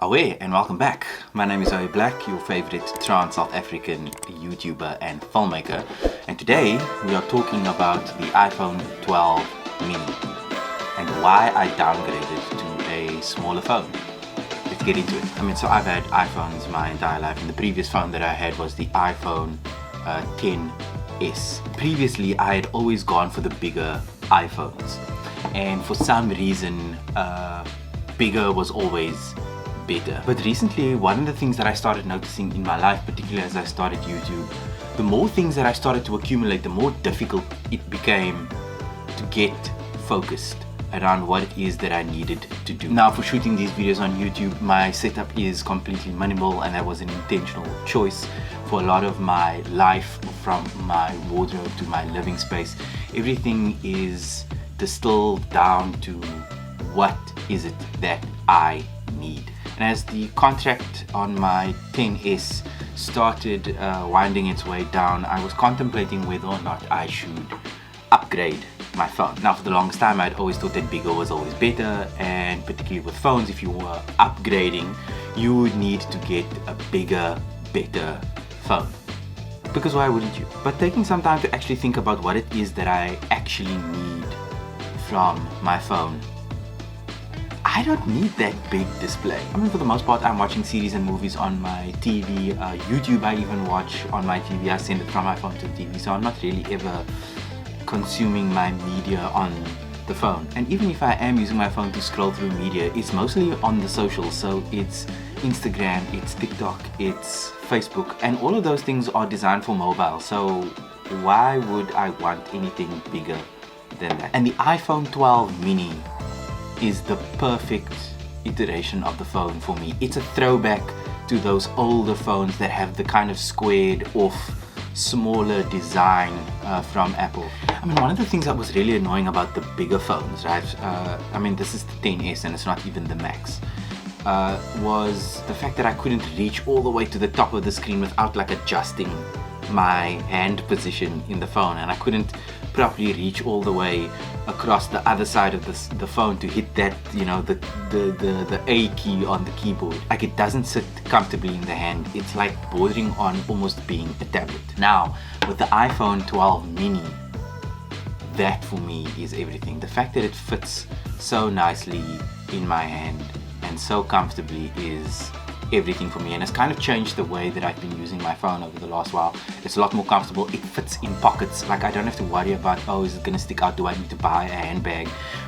Away and welcome back. My name is Zoey Black, your favorite trans South African YouTuber and filmmaker. And today we are talking about the iPhone 12 mini and why I downgraded to a smaller phone. Let's get into it. So I've had iPhones my entire life, and the previous phone that I had was the iPhone XS. Previously I had always gone for the bigger iPhones, and for some reason bigger was always better. But recently, one of the things that I started noticing in my life, particularly as I started YouTube, the more things that I started to accumulate, the more difficult it became to get focused around what it is that I needed to do. Now, for shooting these videos on YouTube, my setup is completely minimal, and that was an intentional choice. For a lot of my life, from my wardrobe to my living space, everything is distilled down to what is it that I need. And as the contract on my 10S started winding its way down, I was contemplating whether or not I should upgrade my phone. Now, for the longest time, I'd always thought that bigger was always better, and particularly with phones, if you were upgrading, you would need to get a bigger, better phone. Because why wouldn't you? But taking some time to actually think about what it is that I actually need from my phone, I don't need that big display. For the most part, I'm watching series and movies on my TV. YouTube I even watch on my TV. I send it from my phone to the TV, so I'm not really ever consuming my media on the phone. And even if I am using my phone to scroll through media, it's mostly on the socials. So it's Instagram, it's TikTok, it's Facebook, and all of those things are designed for mobile. So why would I want anything bigger than that? And the iPhone 12 mini is the perfect iteration of the phone for me. It's a throwback to those older phones that have the kind of squared off, smaller design from Apple. One of the things that was really annoying about the bigger phones, right? This is the 10S and it's not even the Max, was the fact that I couldn't reach all the way to the top of the screen without adjusting my hand position in the phone, and I couldn't properly reach all the way across the other side of the phone to hit that, the A key on the keyboard. It doesn't sit comfortably in the hand. It's like bordering on almost being a tablet. Now, with the iPhone 12 mini, that for me is everything. The fact that it fits so nicely in my hand and so comfortably is everything for me, and it's kind of changed the way that I've been using my phone over the last while. It's a lot more comfortable. It fits in pockets. I don't have to worry about, is it gonna stick out? Do I need to buy a handbag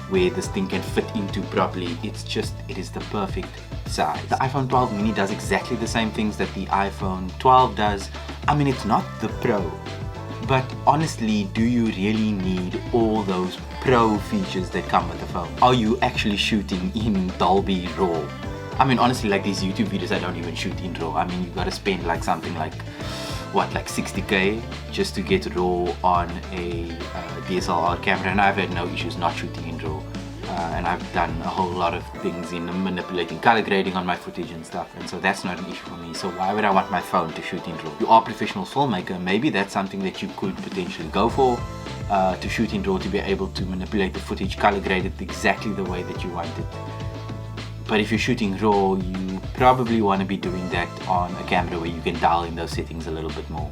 where this thing can fit into properly? It is the perfect size. The iPhone 12 mini does exactly the same things that the iPhone 12 does. It's not the Pro, but honestly, do you really need all those Pro features that come with the phone? Are you actually shooting in Dolby RAW? Honestly, these YouTube videos, I don't even shoot in RAW. You gotta spend something like 60k just to get RAW on a DSLR camera, and I've had no issues not shooting in RAW. And I've done a whole lot of things in manipulating color grading on my footage and stuff, and so that's not an issue for me. So why would I want my phone to shoot in RAW? You are a professional filmmaker, maybe that's something that you could potentially go for, to shoot in RAW, to be able to manipulate the footage, color grade it exactly the way that you want it. But if you're shooting RAW, you probably want to be doing that on a camera where you can dial in those settings a little bit more,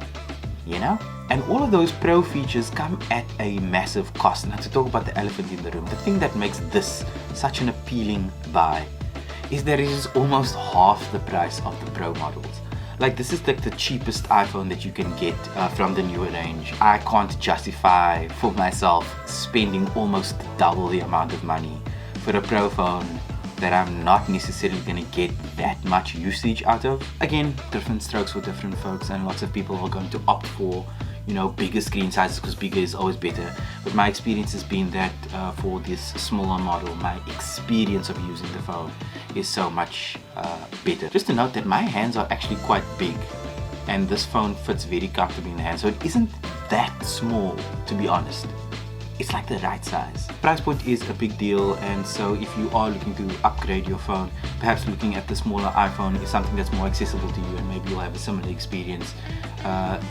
And all of those Pro features come at a massive cost. Now, to talk about the elephant in the room, the thing that makes this such an appealing buy is that it is almost half the price of the Pro models. This is the cheapest iPhone that you can get from the newer range. I can't justify for myself spending almost double the amount of money for a Pro phone that I'm not necessarily going to get that much usage out of. Again, different strokes for different folks, and lots of people are going to opt for bigger screen sizes because bigger is always better. But my experience has been that for this smaller model, my experience of using the phone is so much better. Just to note that my hands are actually quite big, and this phone fits very comfortably in the hand, so it isn't that small, to be honest. It's the right size. Price point is a big deal, and so if you are looking to upgrade your phone, perhaps looking at the smaller iPhone is something that's more accessible to you, and maybe you'll have a similar experience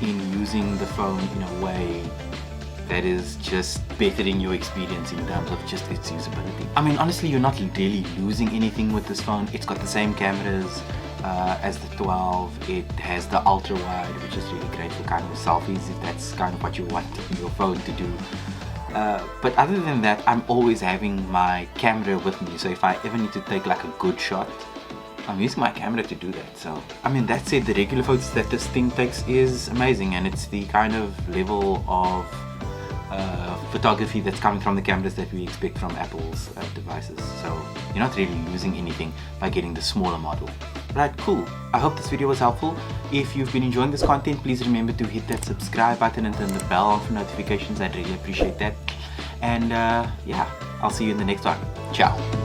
in using the phone in a way that is just bettering your experience in terms of just its usability. I mean, honestly, you're not really losing anything with this phone. It's got the same cameras as the 12. It has the ultra wide, which is really great for kind of selfies if that's kind of what you want your phone to do. But other than that, I'm always having my camera with me, so if I ever need to take like a good shot, I'm using my camera to do that. So I mean, that said, the regular photos that this thing takes is amazing, and it's the kind of level of photography that's coming from the cameras that we expect from Apple's devices. So you're not really losing anything by getting the smaller model. Right, cool. I hope this video was helpful. If you've been enjoying this content, please remember to hit that subscribe button and turn the bell on for notifications. I'd really appreciate that. And yeah, I'll see you in the next one. Ciao.